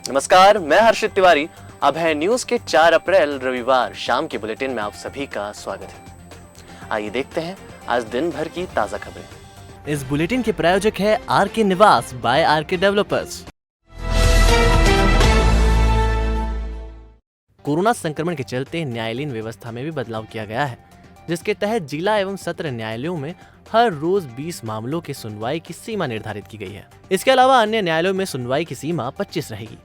नमस्कार, मैं हर्षित तिवारी। अब है न्यूज के 4 अप्रैल रविवार शाम के बुलेटिन में आप सभी का स्वागत है। आइए देखते हैं आज दिन भर की ताजा खबरें। इस बुलेटिन के प्रायोजक है आरके निवास बाय आरके डेवलपर्स। कोरोना संक्रमण के चलते न्यायालयीन व्यवस्था में भी बदलाव किया गया है, जिसके तहत जिला एवं सत्र न्यायालयों में हर रोज 20 मामलों की सुनवाई की सीमा निर्धारित की गई है। इसके अलावा अन्य न्यायालयों में सुनवाई की सीमा 25 रहेगी।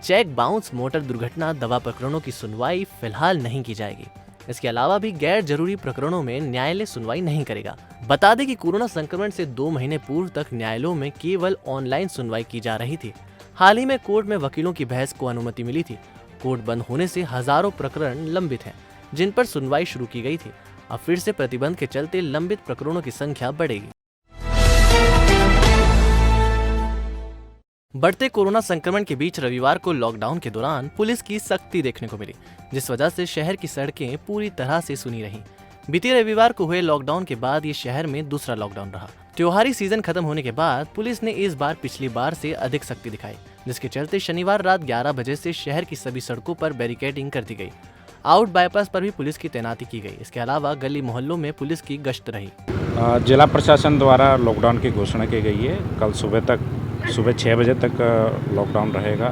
चेक बाउंस, मोटर दुर्घटना, दवा प्रकरणों की सुनवाई फिलहाल नहीं की जाएगी। इसके अलावा भी गैर जरूरी प्रकरणों में न्यायालय सुनवाई नहीं करेगा। बता दें कि कोरोना संक्रमण से 2 महीने पूर्व तक न्यायालयों में केवल ऑनलाइन सुनवाई की जा रही थी। हाल ही में कोर्ट में वकीलों की बहस को अनुमति मिली थी। कोर्ट बंद होने से हजारों प्रकरण लंबित हैं, जिन पर सुनवाई शुरू की गई थी। अब फिर से प्रतिबंध के चलते लंबित प्रकरणों की संख्या बढ़ेगी। बढ़ते कोरोना संक्रमण के बीच रविवार को लॉकडाउन के दौरान पुलिस की सख्ती देखने को मिली, जिस वजह से शहर की सड़कें पूरी तरह से सुनी रहीं। बीते रविवार को हुए लॉकडाउन के बाद ये शहर में दूसरा लॉकडाउन रहा। त्योहारी सीजन खत्म होने के बाद पुलिस ने इस बार पिछली बार से अधिक सख्ती दिखाई, जिसके चलते शनिवार रात 11 बजे से शहर की सभी सड़कों पर बैरिकेडिंग कर दी गई। आउट बाईपास पर भी पुलिस की तैनाती की गई। इसके अलावा गली मोहल्लों में पुलिस की गश्त रही। जिला प्रशासन द्वारा लॉकडाउन की घोषणा की गई है। कल सुबह 6 बजे तक लॉकडाउन रहेगा।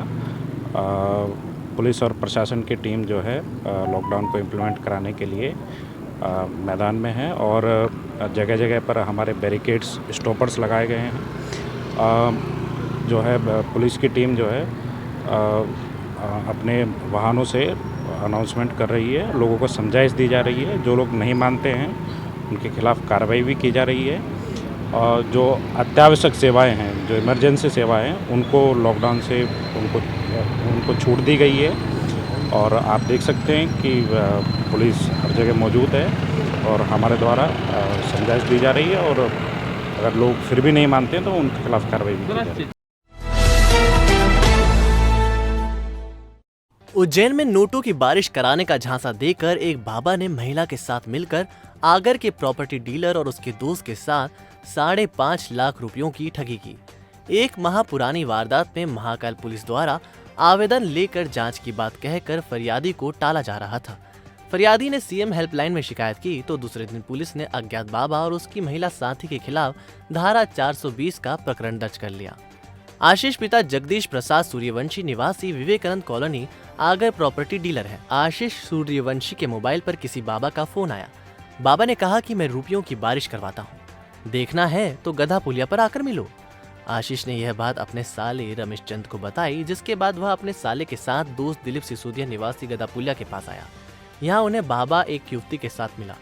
पुलिस और प्रशासन की टीम जो है लॉकडाउन को इम्प्लीमेंट कराने के लिए मैदान में है और जगह जगह पर हमारे बैरिकेड्स, स्टॉपर्स लगाए गए हैं। जो है पुलिस की टीम जो है अपने वाहनों से अनाउंसमेंट कर रही है, लोगों को समझाइश दी जा रही है। जो लोग नहीं मानते हैं उनके खिलाफ कार्रवाई भी की जा रही है। और जो अत्यावश्यक सेवाएं हैं, जो इमरजेंसी सेवाएं हैं, उनको लॉकडाउन से उनको छूट दी गई है। और आप देख सकते हैं कि पुलिस हर जगह मौजूद है और हमारे द्वारा समझाइश दी जा रही है। और अगर लोग फिर भी नहीं मानते हैं तो उनके खिलाफ कार्रवाई भी की जा रही है। उज्जैन में नोटों की बारिश कराने का झांसा देकर एक बाबा ने महिला के साथ मिलकर आगर के प्रॉपर्टी डीलर और उसके दोस्त के साथ 5.5 लाख रुपयों की ठगी की। एक माह पुरानी वारदात में महाकाल पुलिस द्वारा आवेदन लेकर जांच की बात कहकर फरियादी को टाला जा रहा था। फरियादी ने सीएम हेल्पलाइन में शिकायत की तो दूसरे दिन पुलिस ने अज्ञात बाबा और उसकी महिला साथी के खिलाफ धारा 420 का प्रकरण दर्ज कर लिया। आशीष पिता जगदीश प्रसाद सूर्यवंशी निवासी Vivekanand colony Agar property dealer है। आशीष सूर्यवंशी के मोबाइल पर किसी बाबा का फोन आया। बाबा ने कहा कि मैं रुपयों की बारिश करवाता हूँ, देखना है तो गधा पुलिया पर आकर मिलो। आशीष ने यह बात अपने साले रमेश चंद को बताई, जिसके बाद वह अपने साले के साथ दोस्त दिलीप सिसोदिया निवासी गधा पुलिया के पास आया। यहाँ उन्हें बाबा एक युवती के साथ मिला।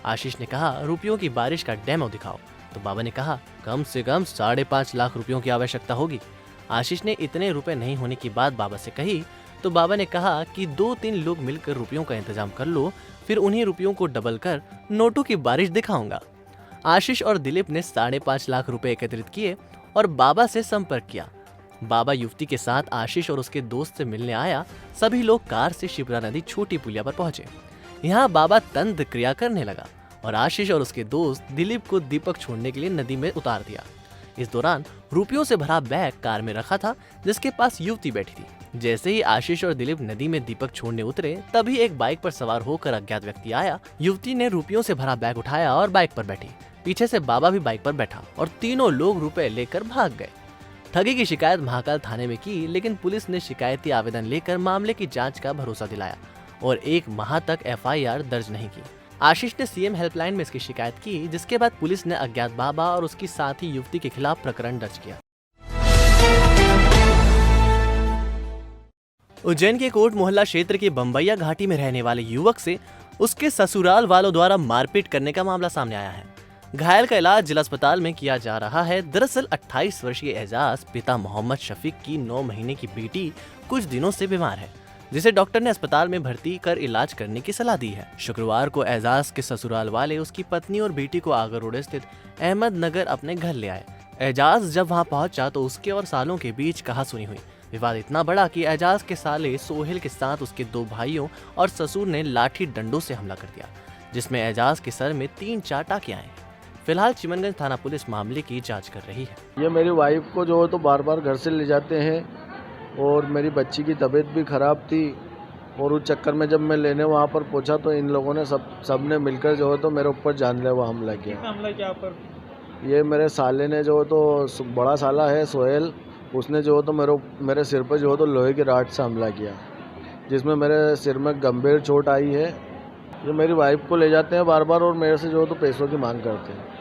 आशीष ने कहा रुपयों की बारिश का डेमो दिखाओ, तो बाबा ने कहा कम से कम 5.5 लाख रुपयों की आवश्यकता होगी। आशीष ने इतने रुपए नहीं होने की बात बाबा से कही तो बाबा ने कहा कि 2-3 लोग मिलकर रुपयों का इंतजाम कर लो, फिर उन्हीं रुपयों को डबल कर नोटों की बारिश दिखाऊंगा। आशीष और दिलीप ने 5.5 लाख रुपए एकत्रित किए और बाबा से संपर्क किया। बाबा युवती के साथ आशीष और उसके दोस्त से मिलने आया। सभी लोग कार से शिप्रा नदी छोटी पुलिया पर पहुंचे। यहाँ बाबा तंत्र क्रिया करने लगा और आशीष और उसके दोस्त दिलीप को दीपक छोड़ने के लिए नदी में उतार दिया। इस दौरान रुपयों से भरा बैग कार में रखा था, जिसके पास युवती बैठी थी। जैसे ही आशीष और दिलीप नदी में दीपक छोड़ने उतरे, तभी एक बाइक पर सवार होकर अज्ञात व्यक्ति आया। युवती ने रुपयों से भरा बैग उठाया और बाइक पर बैठी। पीछे से बाबा भी बाइक पर बैठा और तीनों लोग रुपए लेकर भाग गए। ठगी की शिकायत महाकाल थाने में की, लेकिन पुलिस ने शिकायती आवेदन लेकर मामले की जांच का भरोसा दिलाया और 1 माह तक एफआईआर दर्ज नहीं की। आशीष ने सीएम हेल्पलाइन में इसकी शिकायत की, जिसके बाद पुलिस ने अज्ञात बाबा और उसकी साथी युवती के खिलाफ प्रकरण दर्ज किया। उज्जैन के कोट मोहल्ला क्षेत्र के बम्बैया घाटी में रहने वाले युवक से उसके ससुराल वालों द्वारा मारपीट करने का मामला सामने आया है। घायल का इलाज जिला अस्पताल में किया जा रहा है। दरअसल 28 वर्षीय एजाज पिता मोहम्मद शफीक की 9 महीने की बेटी कुछ दिनों से बीमार है, जिसे डॉक्टर ने अस्पताल में भर्ती कर इलाज करने की सलाह दी है। शुक्रवार को एजाज के ससुराल वाले उसकी पत्नी और बेटी को आगर रोड स्थित अहमद नगर अपने घर ले आए। एजाज जब वहां पहुंचा तो उसके और सालों के बीच कहासुनी हुई। विवाद इतना बड़ा कि एजाज के साले सोहेल के साथ उसके 2 भाइयों और ससुर ने लाठी डंडों से हमला कर दिया, जिसमें एजाज के सर में 3-4 टाँके आए। फिलहाल चिमनगंज थाना पुलिस मामले की जांच कर रही है। ये मेरी वाइफ को जो है तो बार बार घर से ले जाते हैं और मेरी बच्ची की तबीयत भी ख़राब थी। और उस चक्कर में जब मैं लेने वहाँ पर पहुँचा तो इन लोगों ने सब ने मिलकर जो है तो मेरे ऊपर जानलेवा हमला किया। हमला किया पर? ये मेरे साले ने जो है तो बड़ा साला है सोहेल, उसने जो है तो मेरे सिर पर जो है तो लोहे की रॉड से हमला किया, जिसमें मेरे सिर में गंभीर चोट आई है। ये मेरी वाइफ को ले जाते हैं बार बार और मेरे से जो है तो पैसों की मांग करते हैं।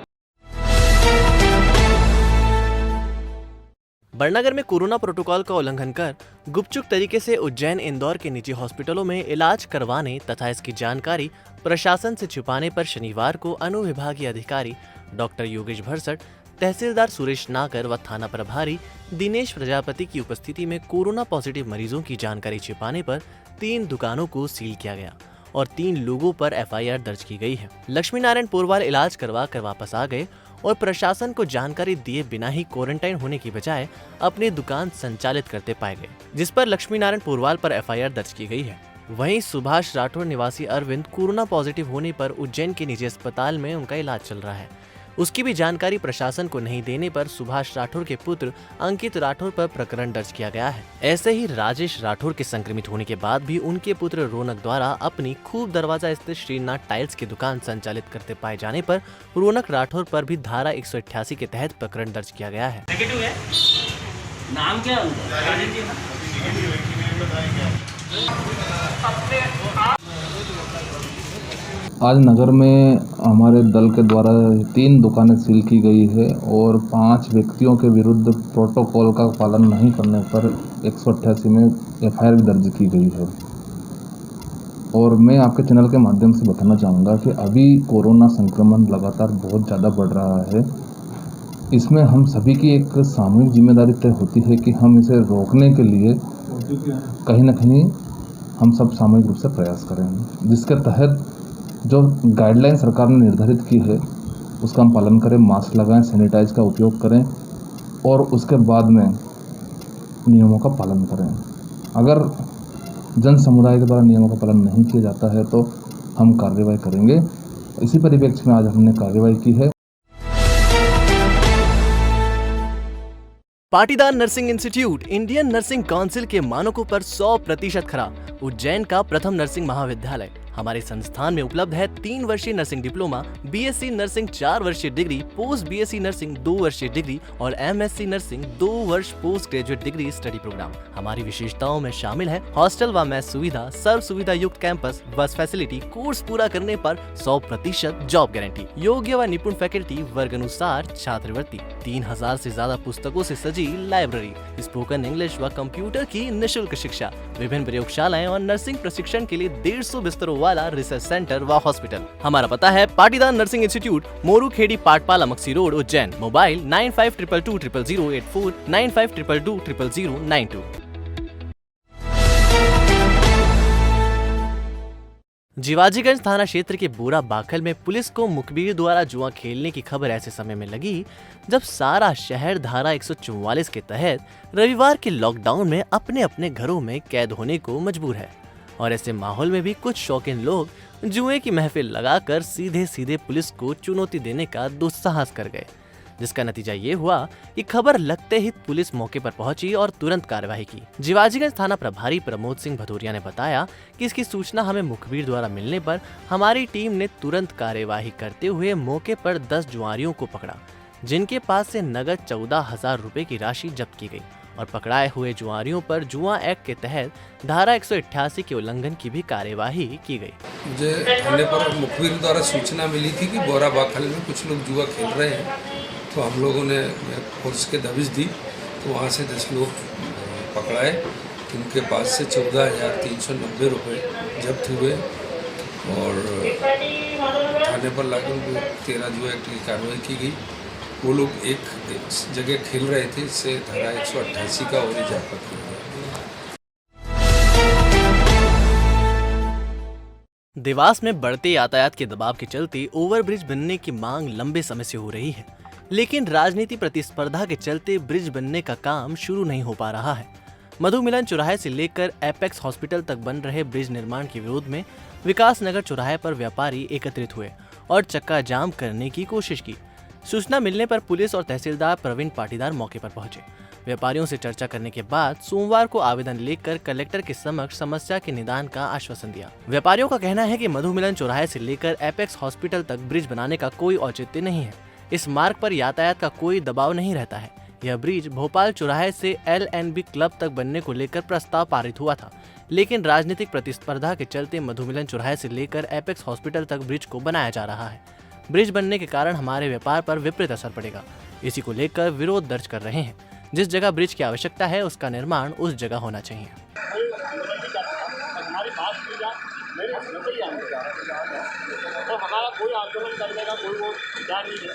बड़नगर में कोरोना प्रोटोकॉल का उल्लंघन कर गुपचुप तरीके से उज्जैन इंदौर के निजी हॉस्पिटलों में इलाज करवाने तथा इसकी जानकारी प्रशासन से छुपाने पर शनिवार को अनुविभागीय अधिकारी डॉक्टर योगेश भरसट, तहसीलदार सुरेश नागर व थाना प्रभारी दिनेश प्रजापति की उपस्थिति में कोरोना पॉजिटिव मरीजों की जानकारी छिपाने पर 3 दुकानों को सील किया गया और 3 लोगों पर एफआईआर दर्ज की गई है। लक्ष्मी नारायण पोरवाल इलाज करवा कर वापस आ गए और प्रशासन को जानकारी दिए बिना ही क्वारंटाइन होने की बजाय अपनी दुकान संचालित करते पाए गए, जिस पर लक्ष्मी नारायण पोरवाल पर एफआईआर दर्ज की गई है। वहीं सुभाष राठौर निवासी अरविंद कोरोना पॉजिटिव होने पर उज्जैन के निजी अस्पताल में उनका इलाज चल रहा है। उसकी भी जानकारी प्रशासन को नहीं देने पर सुभाष राठौर के पुत्र अंकित राठौर पर प्रकरण दर्ज किया गया है। ऐसे ही राजेश राठौर के संक्रमित होने के बाद भी उनके पुत्र रौनक द्वारा अपनी खूब दरवाजा स्थित श्रीनाथ टाइल्स की दुकान संचालित करते पाए जाने पर रौनक राठौर पर भी धारा 188 के तहत प्रकरण दर्ज किया गया है। नाम क्या आज नगर में हमारे दल के द्वारा 3 दुकानें सील की गई है और 5 व्यक्तियों के विरुद्ध प्रोटोकॉल का पालन नहीं करने पर 188 में एफआईआर भी दर्ज की गई है। और मैं आपके चैनल के माध्यम से बताना चाहूँगा कि अभी कोरोना संक्रमण लगातार बहुत ज़्यादा बढ़ रहा है। इसमें हम सभी की एक सामूहिक जिम्मेदारी तय होती है कि हम इसे रोकने के लिए कहीं ना कहीं हम सब सामूहिक रूप से प्रयास करें, जिसके तहत जो गाइडलाइन सरकार ने निर्धारित की है उसका हम पालन करें, मास्क लगाएं, सैनिटाइज का उपयोग करें और उसके बाद में नियमों का पालन करें। अगर जन समुदाय के द्वारा नियमों का पालन नहीं किया जाता है तो हम कार्रवाई करेंगे। इसी परिप्रेक्ष्य में आज हमने कार्रवाई की है। Patidar nursing institute Indian nursing council के मानकों पर 100% खरा। उज्जैन का प्रथम नर्सिंग महाविद्यालय हमारे संस्थान में उपलब्ध है 3 वर्षीय नर्सिंग डिप्लोमा, बीएससी नर्सिंग 4 वर्षीय डिग्री, पोस्ट बीएससी नर्सिंग 2 वर्षीय डिग्री और एमएससी नर्सिंग 2 वर्ष post graduate degree study program. हमारी विशेषताओं में शामिल है हॉस्टल व मेस सुविधा, सर्व सुविधा युक्त कैंपस, बस फैसिलिटी, कोर्स पूरा करने पर 100% जॉब गारंटी, योग्य व निपुण फैकल्टी, वर्ग अनुसार छात्रवृत्ति, 3000 से ज्यादा पुस्तकों से सजी लाइब्रेरी, स्पोकन इंग्लिश व कंप्यूटर की निःशुल्क शिक्षा, विभिन्न प्रयोगशालाएं और नर्सिंग प्रशिक्षण के लिए 150 बिस्तरों वाला रिसर्च सेंटर व हॉस्पिटल। हमारा पता है Patidar nursing institute, Moru Khedi, Patpala, Maksi road, Ujjain. Mobile 9522200084, 9522200092। Jiwajiganj थाना क्षेत्र के बोरा बाखल में पुलिस को मुखबिर द्वारा जुआ खेलने की खबर ऐसे समय में लगी जब सारा शहर धारा 144 के तहत रविवार के लॉकडाउन में अपने अपने घरों में कैद होने को मजबूर है। और ऐसे माहौल में भी कुछ शौकीन लोग जुए की महफिल लगाकर सीधे सीधे पुलिस को चुनौती देने का दुस्साहस कर गए, जिसका नतीजा ये हुआ कि खबर लगते ही पुलिस मौके पर पहुंची और तुरंत कार्यवाही की। जीवाजीगंज थाना प्रभारी प्रमोद सिंह भदौरिया ने बताया कि इसकी सूचना हमें मुखबिर द्वारा मिलने पर हमारी टीम ने तुरंत कार्यवाही करते हुए मौके पर 10 जुआरियों को पकड़ा, जिनके पास से नगद 14,000 रुपए की राशि जब्त की गई और पकड़ाए हुए जुआरियों पर जुआ एक्ट के तहत धारा 188 के उल्लंघन की भी कार्यवाही की गई। मुझे थाने पर मुखबिर द्वारा सूचना मिली थी कि बोरा बाखल में कुछ लोग जुआ खेल रहे हैं, तो हम लोगों ने फोर्स के दबिश दी, तो वहाँ से 10 लोग पकड़ाए। उनके पास से 14,390 रुपये जब्त हुए और थाने पर लाकर 13 जुआ एक्ट की कार्रवाई की गई। वो लोग एक जगह खेल रहे थे, इससे धारा 188 का और इजाफा किया गया। देवास में बढ़ते यातायात के दबाव के चलते ओवरब्रिज बनने की मांग लंबे समय से हो रही है, लेकिन राजनीति प्रतिस्पर्धा के चलते ब्रिज बनने का काम शुरू नहीं हो पा रहा है। मधु मिलन चौराहे से लेकर एपेक्स हॉस्पिटल तक बन रहे ब्रिज निर्माण के विरोध में विकास नगर चौराहे पर व्यापारी एकत्रित हुए और चक्का जाम करने की कोशिश की। सूचना मिलने पर पुलिस और तहसीलदार प्रवीण पाटीदार मौके पर पहुंचे। व्यापारियों से चर्चा करने के बाद सोमवार को आवेदन लेकर कलेक्टर के समक्ष समस्या के निदान का आश्वासन दिया। व्यापारियों का कहना है कि मधु मिलन चौराहे से लेकर एपेक्स हॉस्पिटल तक ब्रिज बनाने का कोई औचित्य नहीं है। इस मार्ग पर यातायात का कोई दबाव नहीं रहता है। यह ब्रिज भोपाल चौराहे से LNB क्लब तक बनने को लेकर प्रस्ताव पारित हुआ था, लेकिन राजनीतिक प्रतिस्पर्धा के चलते मधु मिलन चौराहे से लेकर एपेक्स हॉस्पिटल तक ब्रिज को बनाया जा रहा है। ब्रिज बनने के कारण हमारे व्यापार पर विपरीत असर पड़ेगा। इसी को लेकर विरोध दर्ज कर रहे हैं। जिस जगह ब्रिज की आवश्यकता है उसका निर्माण उस जगह होना चाहिए। तो हमारा कोई आंदोलन करने का कोई वो विचार नहीं है।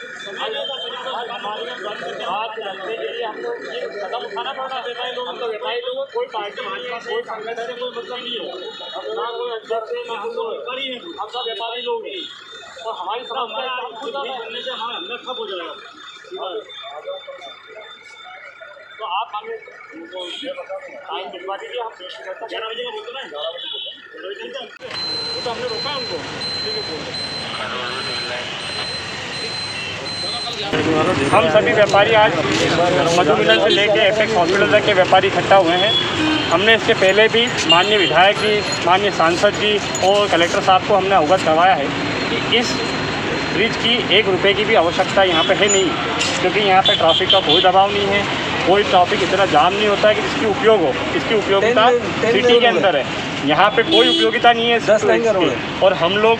बात रखने के लिए हमको ये कदम उठाना पड़ता है। हम तो व्यापारी लोगों कोई पार्टी कोई संगठन से कोई मतलब नहीं है, ना कोई अध्यक्ष है, ना हम लोग व्यापारी हैं, हम सब व्यापारी लोग हैं। और हमारी समस्या बनने से हमारा अंदर ठप हो जाएगा। तो आप हमें टाइम दिलवा दीजिए, हम 11 बजे का बोलते ना, 11 बजे वो तो हमने रोका उनको। हम सभी व्यापारी आज मधु मिलन से लेके एपेक्स हॉस्पिटल तक के व्यापारी इकट्ठा हुए हैं। हमने इससे पहले भी माननीय विधायक जी, माननीय सांसद जी और कलेक्टर साहब को हमने अवगत करवाया है कि इस ब्रिज की 1 रुपये की भी आवश्यकता यहाँ पे है नहीं, क्योंकि यहाँ पे ट्रैफिक का कोई दबाव नहीं है, कोई ट्रैफिक इतना जाम नहीं होता है कि जिसकी उपयोग हो। इसकी उपयोगिता सिटी के अंदर है, यहाँ पे कोई उपयोगिता नहीं है 10 लाइन। और हम लोग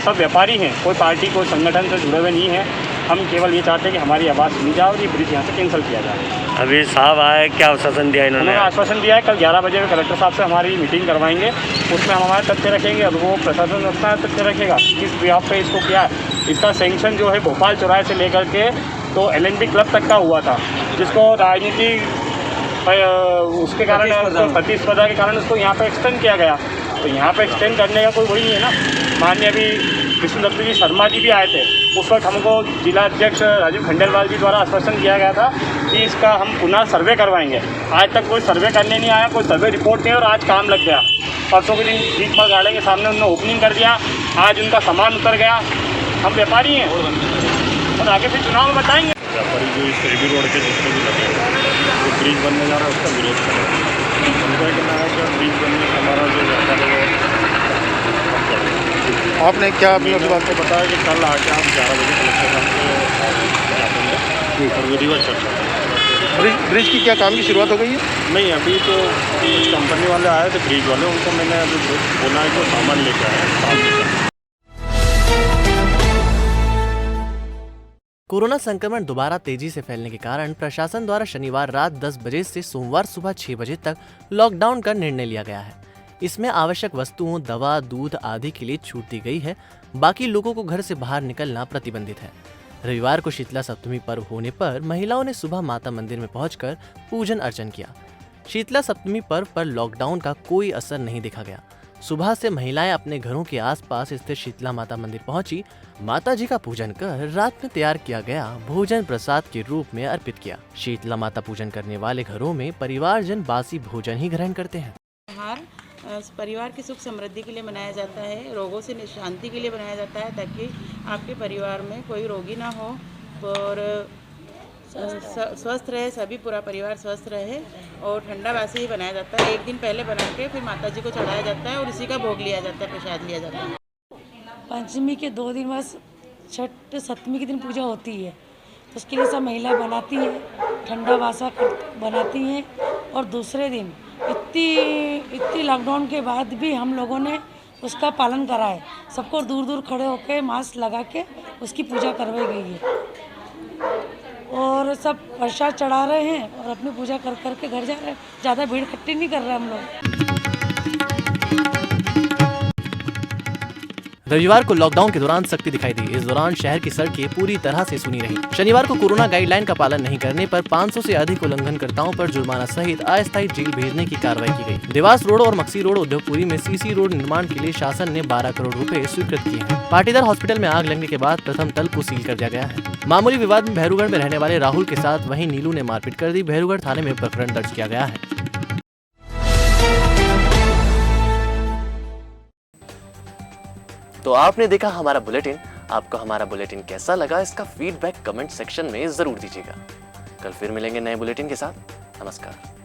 सब व्यापारी हैं, कोई पार्टी कोई संगठन से जुड़े हुए नहीं हैं। हम केवल ये चाहते हैं कि हमारी आवाज़ सुनी जाए और ये ब्रिज यहाँ से कैंसिल किया जाए। अभी साहब आए, क्या आश्वासन दिया इन्होंने? आश्वासन दिया है कल 11 बजे में कलेक्टर साहब से हमारी मीटिंग करवाएंगे, उसमें हम हमारे तथ्य रखेंगे। अब वो प्रशासन अपना तथ्य रखेगा किस बिहाफ पे इसको किया है। इसका सेंक्शन जो है भोपाल चौराहे से लेकर के तो LNB क्लब तक का हुआ था, जिसको राजनीति उसके कारण प्रतिस्पर्धा के कारण उसको यहाँ पर एक्सटेंड किया गया। तो यहाँ पर एक्सटेंड करने का कोई वही नहीं है ना। माननीय अभी विष्णुदत्त जी शर्मा जी भी आए थे, उस वक्त हमको जिला अध्यक्ष राजीव खंडेलवाल जी द्वारा आश्वासन दिया गया था कि इसका हम पुनः सर्वे करवाएंगे। आज तक कोई सर्वे करने नहीं आया, कोई सर्वे रिपोर्ट नहीं, और आज काम लग गया। परसों के दिन बीच पर गाड़े के सामने उन्होंने ओपनिंग कर दिया, आज उनका सामान उतर गया। हम व्यापारी हैं और आगे फिर चुनाव में बताएंगे। व्यापारी जो इस रेवी रोड के जितने भी लगे जो ब्रिज बनने जा रहा है उसका विरोध कर रहे हैं। उनका कहना है कि ब्रिज बनने से हमारा जो व्यापार है आपने क्या अपनी बात को बताया कि कल आके आप 11 बजे कलेक्टर साहब से और विधिवत चर्चा। ब्रिज की क्या काम की शुरुआत हो गई है? नहीं, अभी तो कुछ कंपनी वाले आए थे ब्रिज वाले, उनको मैंने अभी बोला है कि सामान लेके आए। कोरोना संक्रमण दोबारा तेजी से फैलने के कारण प्रशासन द्वारा शनिवार रात 10 बजे से सोमवार सुबह 6 बजे तक लॉकडाउन का निर्णय लिया गया है। इसमें आवश्यक वस्तुओं, दवा, दूध आदि के लिए छूट दी गई है। बाकी लोगों को घर से बाहर निकलना प्रतिबंधित है। रविवार को शीतला सप्तमी पर्व होने पर महिलाओं ने सुबह माता मंदिर में पहुंचकर पूजन अर्चन किया। शीतला सप्तमी पर्व पर लॉकडाउन का कोई असर नहीं देखा गया। सुबह से महिलाएं अपने घरों के आसपास स्थित शीतला माता मंदिर पहुंची, माता जी का पूजन कर रात में तैयार किया गया भोजन प्रसाद के रूप में अर्पित किया। शीतला माता पूजन करने वाले घरों में परिवारजन बासी भोजन ही ग्रहण करते हैं। परिवार की सुख समृद्धि के लिए मनाया जाता है, रोगों से शांति के लिए मनाया जाता है, ताकि आपके परिवार में कोई रोगी ना हो और स्वस्थ रहे, सभी पूरा परिवार स्वस्थ रहे। और ठंडा वैसे ही बनाया जाता है, 1 दिन पहले बना के फिर माता जी को चढ़ाया जाता है और इसी का भोग लिया जाता है, प्रसाद लिया जाता है। पंचमी के 2 दिन बाद छठ सप्तमी के दिन पूजा होती है, तो उसके लिए सब महिला बनाती हैं, ठंडा वासा बनाती हैं। और दूसरे दिन इतनी लॉकडाउन के बाद भी हम लोगों ने उसका पालन करा है। सबको दूर दूर खड़े होकर मास्क लगा के उसकी पूजा करवाई गई है और सब प्रसाद चढ़ा रहे हैं और अपनी पूजा कर करके घर जा रहे हैं। ज़्यादा भीड़ इकट्ठी नहीं कर रहे हम लोग। रविवार को लॉकडाउन के दौरान सख्ती दिखाई दी। इस दौरान शहर की सड़कें पूरी तरह से सूनी रही। शनिवार को कोरोना गाइडलाइन का पालन नहीं करने पर 500 से अधिक उल्लंघनकर्ताओं पर जुर्माना सहित अस्थायी जेल भेजने की कार्रवाई की गई। देवास रोड और मक्सी रोड उद्योगपुरी में सीसी रोड निर्माण के लिए शासन ने 12 करोड़ रुपए स्वीकृत किए हैं। पाटीदार हॉस्पिटल में आग लगने के बाद प्रथम तल को सील कर दिया गया है। मामूली विवाद में भैरूगढ़ में रहने वाले राहुल के साथ वहीं नीलू ने मारपीट कर दी। भैरूगढ़ थाने में प्रकरण दर्ज किया गया है। तो आपने देखा हमारा बुलेटिन। आपको हमारा बुलेटिन कैसा लगा, इसका फीडबैक कमेंट सेक्शन में जरूर दीजिएगा। कल फिर मिलेंगे नए बुलेटिन के साथ। नमस्कार।